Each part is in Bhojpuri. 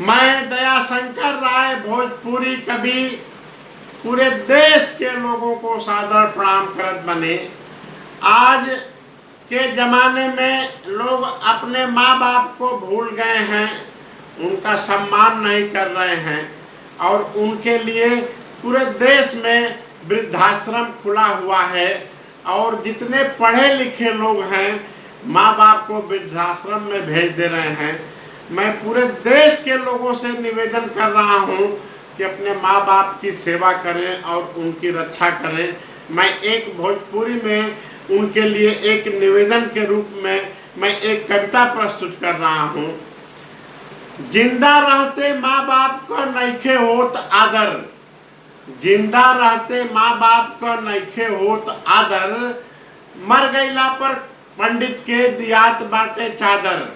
मैं दयाशंकर राय भोजपुरी कवि पूरे देश के लोगों को सादर प्रणाम करत बने। आज के ज़माने में लोग अपने माँ बाप को भूल गए हैं, उनका सम्मान नहीं कर रहे हैं और उनके लिए पूरे देश में वृद्धाश्रम खुला हुआ है और जितने पढ़े लिखे लोग हैं माँ बाप को वृद्धाश्रम में भेज दे रहे हैं। मैं पूरे देश के लोगों से निवेदन कर रहा हूँ कि अपने माँ बाप की सेवा करें और उनकी रक्षा करें। मैं एक भोजपुरी में उनके लिए एक निवेदन के रूप में मैं एक कविता प्रस्तुत कर रहा हूँ। जिंदा रहते माँ बाप को नइखे होत आदर, जिंदा रहते माँ बाप को नइखे होत आदर, मर गईला पर पंडित के दियात बाटे चादर।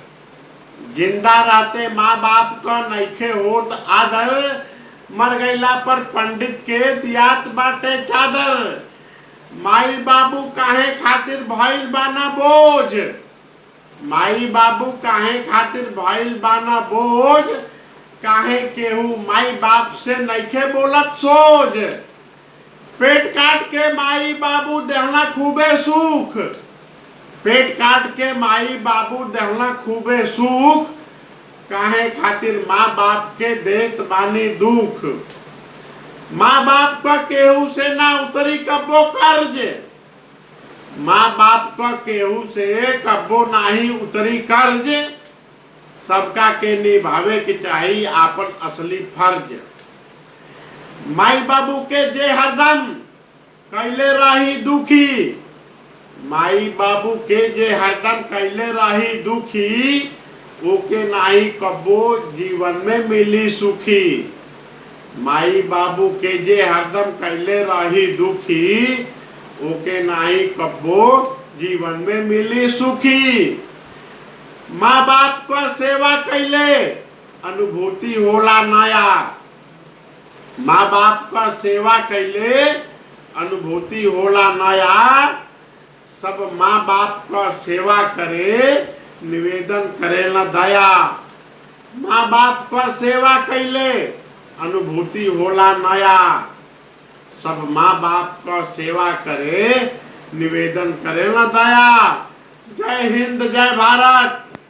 जिंदा रहते माँ बाप को नइखे होत आदर, मर गईला पर पंडित के दियात बाटे चादर। माई बाबू काहे खातिर भइल बाना बोझ, माई बाबू काहे खातिर भइल बाना बोझ, काहे केहू माई बाप से नइखे बोलत सोझ। पेट काट के माई बाबू देहला खूबे सुख, पेट काट के माई बाबू देहला खूबे सुख, काहे खातिर माँ बाप के देत बानी दुख। माँ बाप का केहू से ना उतरी कब्बो कर्ज, माँ बाप का केहू से कब्बो नाही उतरी कर्ज। सबका के निभावे के चाहिए आपन असली फर्ज। माई बाबू के जे हरदम कैले रही दुखी, माई बाबू के जे हरदम कैले रही दुखी, ओके नाही कब्बो जीवन में मिली सुखी। माई बाबू के जे हरदम कैले रही दुखी, ओके नाही कब्बो जीवन में मिली सुखी। माँ बाप का सेवा कैले अनुभूति होला नया, माँ बाप का सेवा कैले अनुभूति होला नया। सब माँ बाप का सेवा करे निवेदन करे न दया। माँ बाप का सेवा कैले अनुभूति होला नया, सब माँ बाप का सेवा करे निवेदन करे न दया। जय हिंद, जय भारत।